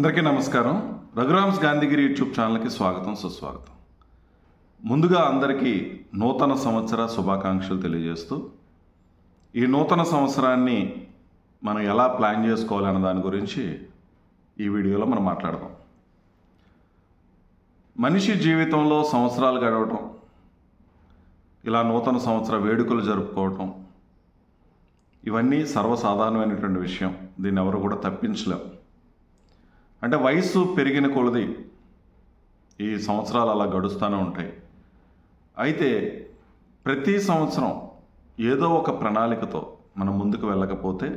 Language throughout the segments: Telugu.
అందరికీ నమస్కారం. రఘురామ్స్ గాంధీగిరి యూట్యూబ్ ఛానల్కి స్వాగతం, సుస్వాగతం. ముందుగా అందరికీ నూతన సంవత్సర శుభాకాంక్షలు తెలియజేస్తూ, ఈ నూతన సంవత్సరాన్ని మనం ఎలా ప్లాన్ చేసుకోవాలన్న దాని గురించి ఈ వీడియోలో మనం మాట్లాడదాం. మనిషి జీవితంలో సంవత్సరాలు గడవటం, ఇలా నూతన సంవత్సర వేడుకలు జరుపుకోవటం, ఇవన్నీ సర్వసాధారణమైనటువంటి విషయం. దీన్ని ఎవరు కూడా తప్పించలేం. అంటే వయసు పెరిగిన కొలది ఈ సంవత్సరాలు అలా గడుస్తూనే ఉంటాయి. అయితే ప్రతి సంవత్సరం ఏదో ఒక ప్రణాళికతో మనం ముందుకు వెళ్ళకపోతే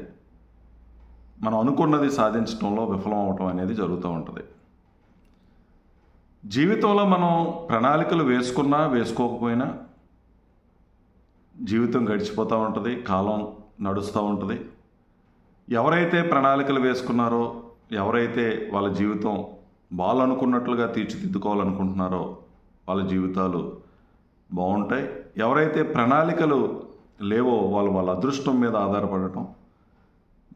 మనం అనుకున్నది సాధించడంలో విఫలం అవటం అనేది జరుగుతూ ఉంటుంది. జీవితంలో మనం ప్రణాళికలు వేసుకున్నా వేసుకోకపోయినా జీవితం గడిచిపోతూ ఉంటుంది, కాలం నడుస్తూ ఉంటుంది. ఎవరైతే ప్రణాళికలు వేసుకున్నారో, ఎవరైతే వాళ్ళ జీవితం వాళ్ళు అనుకున్నట్లుగా తీర్చిదిద్దుకోవాలనుకుంటున్నారో వాళ్ళ జీవితాలు బాగుంటాయి. ఎవరైతే ప్రణాళికలు లేవో వాళ్ళ అదృష్టం మీద ఆధారపడటం,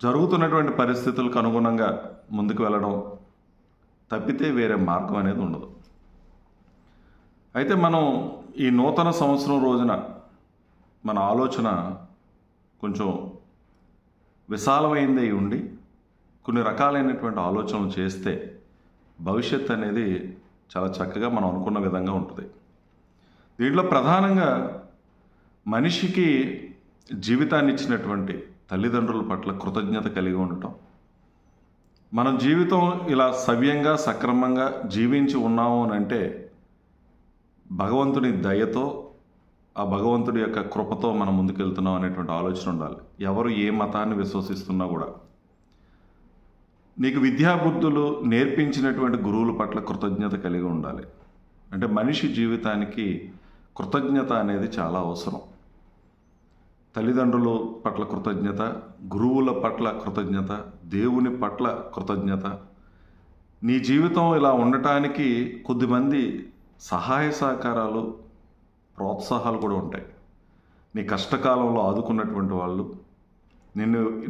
జరుగుతున్నటువంటి పరిస్థితులకు అనుగుణంగా ముందుకు వెళ్ళడం తప్పితే వేరే మార్గం అనేది ఉండదు. అయితే మనం ఈ నూతన సంవత్సరం రోజున మన ఆలోచన కొంచెం విశాలమైంది ఉండి కొన్ని రకాలైనటువంటి ఆలోచనలు చేస్తే భవిష్యత్ అనేది చాలా చక్కగా మనం అనుకున్న విధంగా ఉంటుంది. దీంట్లో ప్రధానంగా మనిషికి జీవితాన్ని ఇచ్చినటువంటి తల్లిదండ్రుల పట్ల కృతజ్ఞత కలిగి ఉండటం, మనం జీవితం ఇలా సవ్యంగా సక్రమంగా జీవించి ఉన్నాము అని అంటే భగవంతుని దయతో, ఆ భగవంతుడి యొక్క కృపతో మనం ముందుకెళ్తున్నాం అనేటువంటి ఆలోచన ఉండాలి. ఎవరు ఏ మతాన్ని విశ్వసిస్తున్నా కూడా నీకు విద్యాబుద్ధులు నేర్పించినటువంటి గురువుల పట్ల కృతజ్ఞత కలిగి ఉండాలి. అంటే మనిషి జీవితానికి కృతజ్ఞత అనేది చాలా అవసరం. తల్లిదండ్రుల పట్ల కృతజ్ఞత, గురువుల పట్ల కృతజ్ఞత, దేవుని పట్ల కృతజ్ఞత. నీ జీవితం ఇలా ఉండటానికి కొద్దిమంది సహాయ సహకారాలు, ప్రోత్సాహాలు కూడా ఉంటాయి. నీ కష్టకాలంలో ఆదుకున్నటువంటి వాళ్ళు,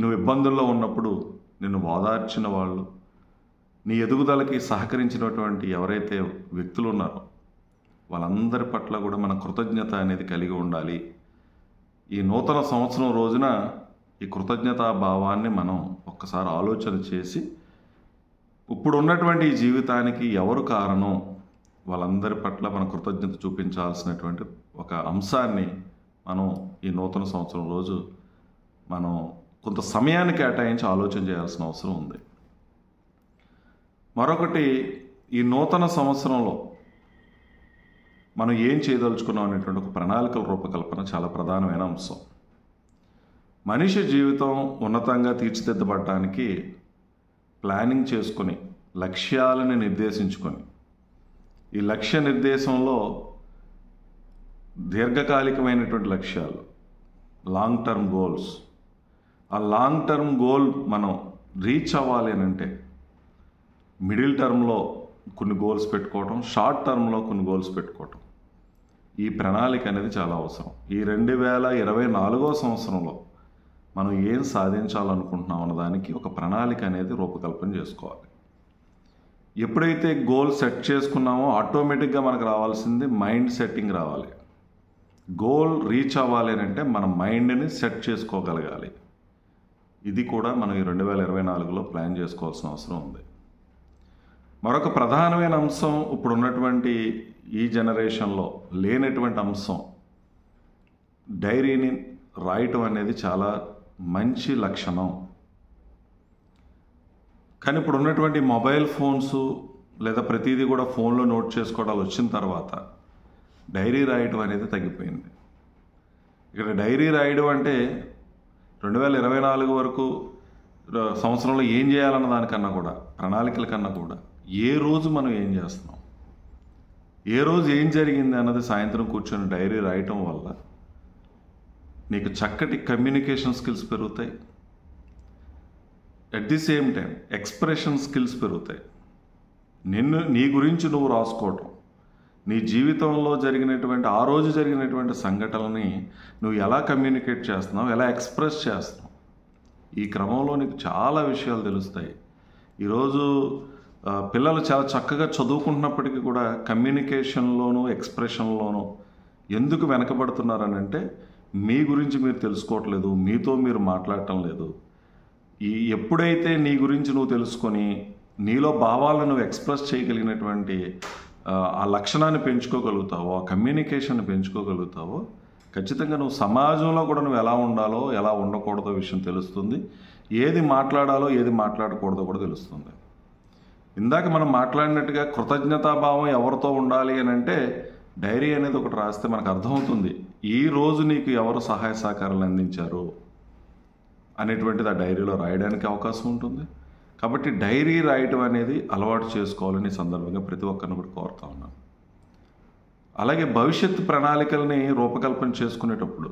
నువ్వు ఇబ్బందుల్లో ఉన్నప్పుడు నిన్ను ఓదార్చిన వాళ్ళు, నీ ఎదుగుదలకి సహకరించినటువంటి ఎవరైతే వ్యక్తులు ఉన్నారో వాళ్ళందరి పట్ల కూడా మన కృతజ్ఞత అనేది కలిగి ఉండాలి. ఈ నూతన సంవత్సరం రోజున ఈ కృతజ్ఞతా భావాన్ని మనం ఒక్కసారి ఆలోచన చేసి, ఇప్పుడు ఉన్నటువంటి ఈ జీవితానికి ఎవరు కారణం, వాళ్ళందరి పట్ల మన కృతజ్ఞత చూపించాల్సినటువంటి ఒక అంశాన్ని మనం ఈ నూతన సంవత్సరం రోజు మనం కొంత సమయాన్ని కేటాయించి ఆలోచన చేయాల్సిన అవసరం ఉంది. మరొకటి, ఈ నూతన సంవత్సరంలో మనం ఏం చేయదలుచుకున్నాం అనేటువంటి ఒక ప్రణాళికల రూపకల్పన చాలా ప్రధానమైన అంశం. మనిషి జీవితం ఉన్నతంగా తీర్చిదిద్దబడటానికి ప్లానింగ్ చేసుకొని, లక్ష్యాలను నిర్దేశించుకొని, ఈ లక్ష్య నిర్దేశంలో దీర్ఘకాలికమైనటువంటి లక్ష్యాలు, లాంగ్ టర్మ్ గోల్స్, ఆ లాంగ్ టర్మ్ గోల్ మనం రీచ్ అవ్వాలి అని అంటే మిడిల్ టర్మ్లో కొన్ని గోల్స్ పెట్టుకోవటం, షార్ట్ టర్మ్లో కొన్ని గోల్స్ పెట్టుకోవటం, ఈ ప్రణాళిక అనేది చాలా అవసరం. ఈ 2024వ సంవత్సరంలో మనం ఏం సాధించాలనుకుంటున్నాం అన్నదానికి ఒక ప్రణాళిక అనేది రూపకల్పన చేసుకోవాలి. ఎప్పుడైతే గోల్ సెట్ చేసుకున్నామో ఆటోమేటిక్గా మనకు రావాల్సింది మైండ్ సెట్టింగ్ రావాలి. గోల్ రీచ్ అవ్వాలి అని అంటే మన మైండ్ని సెట్ చేసుకోగలగాలి. ఇది కూడా మనం ఈ 2024లో ప్లాన్ చేసుకోవాల్సిన అవసరం ఉంది. మరొక ప్రధానమైన అంశం, ఇప్పుడు ఉన్నటువంటి ఈ జనరేషన్లో లేనటువంటి అంశం, డైరీని రాయటం అనేది చాలా మంచి లక్షణం. కానీ ఇప్పుడు ఉన్నటువంటి మొబైల్ ఫోన్స్ లేదా ప్రతిదీ కూడా ఫోన్లో నోట్ చేసుకోవడాలు వచ్చిన తర్వాత డైరీ రాయటం అనేది తగ్గిపోయింది. ఇక్కడ డైరీ రాయడం అంటే 2024 వరకు సంవత్సరంలో ఏం చేయాలన్న దానికన్నా కూడా, ప్రణాళికల కన్నా కూడా ఏ రోజు మనం ఏం చేస్తున్నాం, ఏ రోజు ఏం జరిగింది అన్నది సాయంత్రం కూర్చొని డైరీ రాయటం వల్ల నీకు చక్కటి కమ్యూనికేషన్ స్కిల్స్ పెరుగుతాయి. At the same time expression skills పెరుగుతాయి. నీ గురించి నువ్వు రాసుకోవటం, నీ జీవితంలో జరిగినటువంటి ఆ రోజు జరిగినటువంటి సంఘటనలని నువ్వు ఎలా కమ్యూనికేట్ చేస్తున్నావు, ఎలా ఎక్స్ప్రెస్ చేస్తున్నావు, ఈ క్రమంలో నీకు చాలా విషయాలు తెలుస్తాయి. ఈరోజు పిల్లలు చాలా చక్కగా చదువుకుంటున్నప్పటికీ కూడా కమ్యూనికేషన్లోనూ ఎక్స్ప్రెషన్లోనూ ఎందుకు వెనకబడుతున్నారనంటే మీ గురించి మీరు తెలుసుకోవట్లేదు, మీతో మీరు మాట్లాడటం లేదు. ఎప్పుడైతే నీ గురించి నువ్వు తెలుసుకొని నీలో భావాలను నువ్వు ఎక్స్ప్రెస్ చేయగలిగినటువంటి ఆ లక్షణాన్ని పెంచుకోగలుగుతావో, ఆ కమ్యూనికేషన్ని పెంచుకోగలుగుతావో, ఖచ్చితంగా నువ్వు సమాజంలో కూడా నువ్వు ఎలా ఉండాలో ఎలా ఉండకూడదో విషయం తెలుస్తుంది. ఏది మాట్లాడాలో ఏది మాట్లాడకూడదో కూడా తెలుస్తుంది. ఇందాక మనం మాట్లాడినట్టుగా కృతజ్ఞతాభావం ఎవరితో ఉండాలి అని అంటే డైరీ అనేది ఒకటి రాస్తే మనకు అర్థమవుతుంది ఈ రోజు నీకు ఎవరు సహాయ సహకారాలు అందించారు అనేటువంటిది ఆ డైరీలో రాయడానికి అవకాశం ఉంటుంది. కాబట్టి డైరీ రాయటం అనేది అలవాటు చేసుకోవాలని సందర్భంగా ప్రతి ఒక్కరిని కూడా కోరుతా ఉన్నాను. అలాగే భవిష్యత్తు ప్రణాళికల్ని రూపకల్పన చేసుకునేటప్పుడు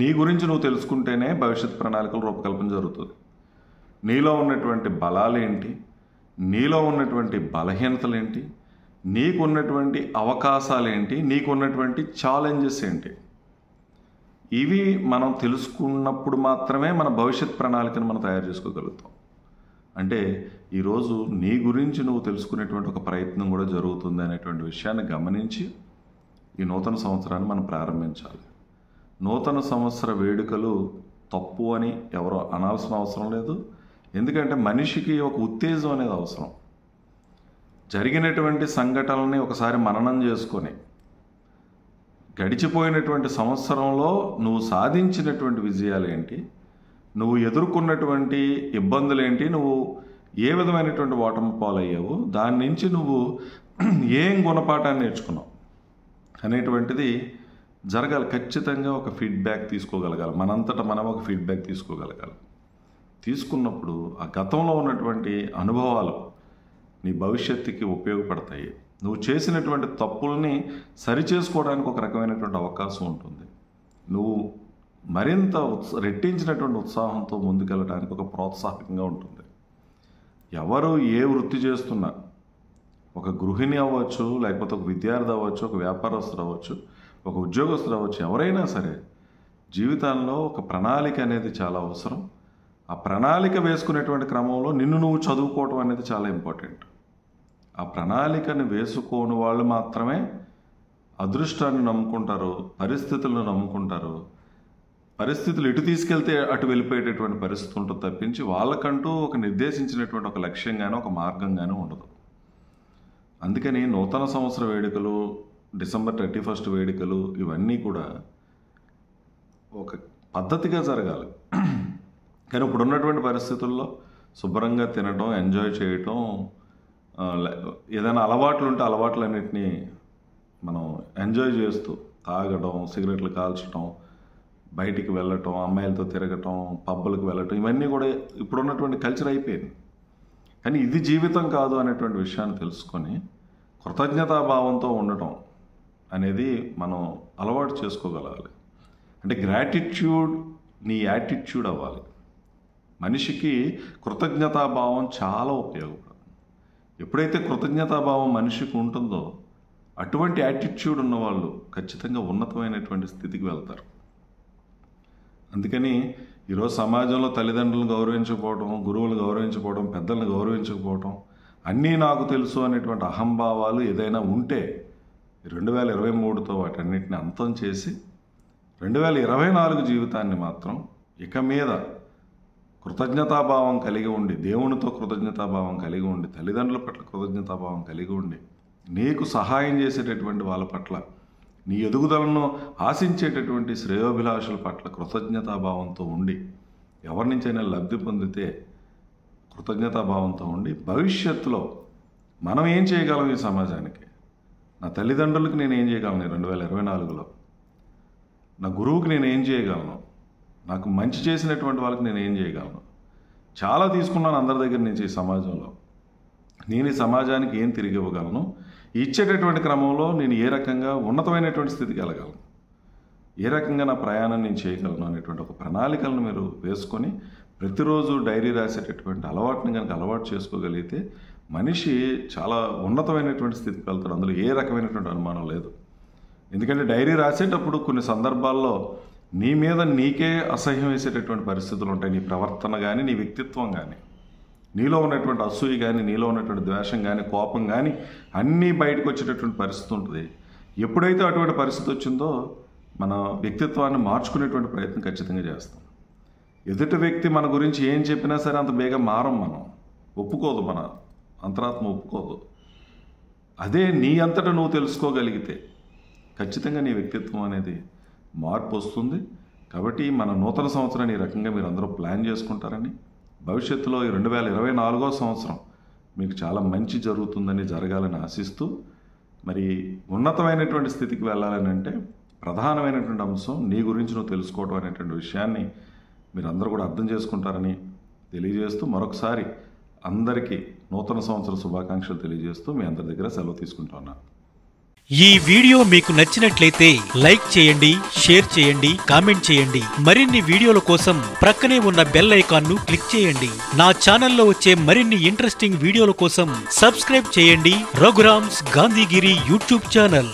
నీ గురించి నువ్వు తెలుసుకుంటేనే భవిష్యత్ ప్రణాళికల రూపకల్పన జరుగుతుంది. నీలో ఉన్నటువంటి బలాలేంటి, నీలో ఉన్నటువంటి బలహీనతలు ఏంటి, నీకున్నటువంటి అవకాశాలేంటి, నీకున్నటువంటి ఛాలెంజెస్ ఏంటి, ఇవి మనం తెలుసుకున్నప్పుడు మాత్రమే మన భవిష్యత్ ప్రణాళికను మనం తయారు చేసుకోగలుగుతాం. అంటే ఈరోజు నీ గురించి నువ్వు తెలుసుకునేటువంటి ఒక ప్రయత్నం కూడా జరుగుతుంది అనేటువంటి విషయాన్ని గమనించి ఈ నూతన సంవత్సరాన్ని మనం ప్రారంభించాలి. నూతన సంవత్సర వేడుకలు తప్పు అని ఎవరో అనాల్సిన అవసరం లేదు. ఎందుకంటే మనిషికి ఒక ఉత్తేజం అనేది అవసరం. జరిగినటువంటి సంఘటనల్ని ఒకసారి మననం చేసుకొని గడిచిపోయినటువంటి సంవత్సరంలో నువ్వు సాధించినటువంటి విజయాలు ఏంటి, నువ్వు ఎదుర్కొన్నటువంటి ఇబ్బందులు ఏంటి, నువ్వు ఏ విధమైనటువంటి ఓటమి పాలయ్యావు, దాని నుంచి నువ్వు ఏం గుణపాఠాన్ని నేర్చుకున్నావు అనేటువంటిది జరగాలి. ఖచ్చితంగా ఒక ఫీడ్బ్యాక్ తీసుకోగలగాలి. మనంతటా మనం ఒక ఫీడ్బ్యాక్ తీసుకోగలగాలి. తీసుకున్నప్పుడు ఆ గతంలో ఉన్నటువంటి అనుభవాలు నీ భవిష్యత్తుకి ఉపయోగపడతాయి. నువ్వు చేసినటువంటి తప్పుల్ని సరిచేసుకోవడానికి ఒక రకమైనటువంటి అవకాశం ఉంటుంది. నువ్వు మరింత రెట్టించినటువంటి ఉత్సాహంతో ముందుకెళ్ళడానికి ఒక ప్రోత్సాహకంగా ఉంటుంది. ఎవరు ఏ వృత్తి చేస్తున్నా, ఒక గృహిణి అవ్వచ్చు, లేకపోతే ఒక విద్యార్థి అవ్వచ్చు, ఒక వ్యాపారస్తుడు అవ్వచ్చు, ఒక ఉద్యోగస్తుడు అవ్వచ్చు, ఎవరైనా సరే జీవితంలో ఒక ప్రణాళిక అనేది చాలా అవసరం. ఆ ప్రణాళిక వేసుకునేటువంటి క్రమంలో నిన్ను నువ్వు చదువుకోవటం అనేది చాలా ఇంపార్టెంట్. ఆ ప్రణాళికను వేసుకోని వాళ్ళు మాత్రమే అదృష్టాన్ని నమ్ముకుంటారు, పరిస్థితులను నమ్ముకుంటారు. పరిస్థితులు ఎటు తీసుకెళ్తే అటు వెళ్ళిపోయేటటువంటి పరిస్థితి ఉంటుంది తప్పించి వాళ్ళకంటూ ఒక నిర్దేశించినటువంటి ఒక లక్ష్యం కానీ ఒక మార్గం కానీ ఉండదు. అందుకని నూతన సంవత్సర వేడుకలు, డిసెంబర్ 31 వేడుకలు ఇవన్నీ కూడా ఒక పద్ధతిగా జరగాలి. కానీ ఇప్పుడు ఉన్నటువంటి పరిస్థితుల్లో శుభ్రంగా తినటం, ఎంజాయ్ చేయటం, ఏదైనా అలవాట్లు ఉంటే అలవాట్లన్నింటినీ మనం ఎంజాయ్ చేస్తూ తాగడం, సిగరెట్లు కాల్చడం, బయటికి వెళ్ళటం, అమ్మాయిలతో తిరగటం, పబ్బులకు వెళ్ళటం, ఇవన్నీ కూడా ఇప్పుడున్నటువంటి కల్చర్ అయిపోయింది. కానీ ఇది జీవితం కాదు అనేటువంటి విషయాన్ని తెలుసుకొని కృతజ్ఞతాభావంతో ఉండటం అనేది మనం అలవాటు చేసుకోగలగాలి. అంటే గ్రాటిట్యూడ్ నీ యాటిట్యూడ్ అవ్వాలి. మనిషికి కృతజ్ఞతాభావం చాలా ఉపయోగపడుతుంది. ఎప్పుడైతే కృతజ్ఞతాభావం మనిషికి ఉంటుందో అటువంటి యాటిట్యూడ్ ఉన్నవాళ్ళు ఖచ్చితంగా ఉన్నతమైనటువంటి స్థితికి వెళ్తారు. అందుకని ఈరోజు సమాజంలో తల్లిదండ్రులను గౌరవించకపోవడం, గురువులు గౌరవించకపోవడం, పెద్దలను గౌరవించకపోవడం, అన్నీ నాకు తెలుసు అనేటువంటి అహంభావాలు ఏదైనా ఉంటే 2023తో వాటన్నిటిని అంతం చేసి 2024 జీవితాన్ని మాత్రం ఇక మీద కృతజ్ఞతాభావం కలిగి ఉండి, దేవునితో కృతజ్ఞతాభావం కలిగి ఉండి, తల్లిదండ్రుల పట్ల కృతజ్ఞతాభావం కలిగి ఉండి, నీకు సహాయం చేసేటటువంటి వాళ్ళ పట్ల, నీ ఎదుగుదలను ఆశించేటటువంటి శ్రేయోభిలాషుల పట్ల కృతజ్ఞతాభావంతో ఉండి, ఎవరి నుంచైనా లబ్ధి పొందితే కృతజ్ఞతాభావంతో ఉండి, భవిష్యత్తులో మనం ఏం చేయగలం ఈ సమాజానికి, నా తల్లిదండ్రులకు నేను ఏం చేయగలను 2024లో, నా గురువుకి నేను ఏం చేయగలను, నాకు మంచి చేసినటువంటి వాళ్ళకి నేను ఏం చేయగలను, చాలా తీసుకున్నాను అందరి దగ్గర నుంచి ఈ సమాజంలో, నేను ఈ సమాజానికి ఏం తిరిగి ఇవ్వగలను, ఇచ్చేటటువంటి క్రమంలో నేను ఏ రకంగా ఉన్నతమైనటువంటి స్థితికి వెళ్ళగలను, ఏ రకంగా నా ప్రయాణం నేను చేయగలను అనేటువంటి ఒక ప్రణాళికలను మీరు వేసుకొని ప్రతిరోజు డైరీ రాసేటటువంటి అలవాటుని కనుక అలవాటు చేసుకోగలిగితే మనిషి చాలా ఉన్నతమైనటువంటి స్థితికి వెళ్తాడు. అందులో ఏ రకమైనటువంటి అనుమానం లేదు. ఎందుకంటే డైరీ రాసేటప్పుడు కొన్ని సందర్భాల్లో నీ మీద నీకే అసహ్యం వేసేటటువంటి పరిస్థితులు ఉంటాయి. నీ ప్రవర్తన కానీ, నీ వ్యక్తిత్వం కానీ, నీలో ఉన్నటువంటి అసూయ కానీ, నీలో ఉన్నటువంటి ద్వేషం కానీ, కోపం కానీ అన్నీ బయటకు వచ్చేటటువంటి పరిస్థితి ఉంటుంది. ఎప్పుడైతే అటువంటి పరిస్థితి వచ్చిందో మన వ్యక్తిత్వాన్ని మార్చుకునేటువంటి ప్రయత్నం ఖచ్చితంగా చేస్తాం. ఎదుటి వ్యక్తి మన గురించి ఏం చెప్పినా సరే అంత బేగా మారం, మనం ఒప్పుకోదు, మన అంతరాత్మ ఒప్పుకోదు. అదే నీ అంతటా నువ్వు తెలుసుకోగలిగితే ఖచ్చితంగా నీ వ్యక్తిత్వం అనేది మార్పు వస్తుంది. కాబట్టి మన నూతన సంవత్సరాన్ని ఈ రకంగా మీరు అందరూ ప్లాన్ చేసుకుంటారని, భవిష్యత్తులో ఈ 2024వ సంవత్సరం మీకు చాలా మంచి జరుగుతుందని, జరగాలని ఆశిస్తూ, మరి ఉన్నతమైనటువంటి స్థితికి వెళ్ళాలని అంటే ప్రధానమైనటువంటి అంశం నీ గురించి నువ్వు తెలుసుకోవడం అనేటువంటి విషయాన్ని మీరు అందరూ కూడా అర్థం చేసుకుంటారని తెలియజేస్తూ, మరొకసారి అందరికీ నూతన సంవత్సర శుభాకాంక్షలు తెలియజేస్తూ మీ అందరి దగ్గర సెలవు తీసుకుంటున్నాను. ఈ వీడియో మీకు నచ్చినట్లయితే లైక్ చేయండి, షేర్ చేయండి, కామెంట్ చేయండి. మరిన్ని వీడియోల కోసం ప్రక్కనే ఉన్న బెల్ ఐకాన్ను క్లిక్ చేయండి. నా ఛానల్లో వచ్చే మరిన్ని ఇంట్రెస్టింగ్ వీడియోల కోసం సబ్స్క్రైబ్ చేయండి రఘురామ్స్ గాంధీగిరి యూట్యూబ్ ఛానల్.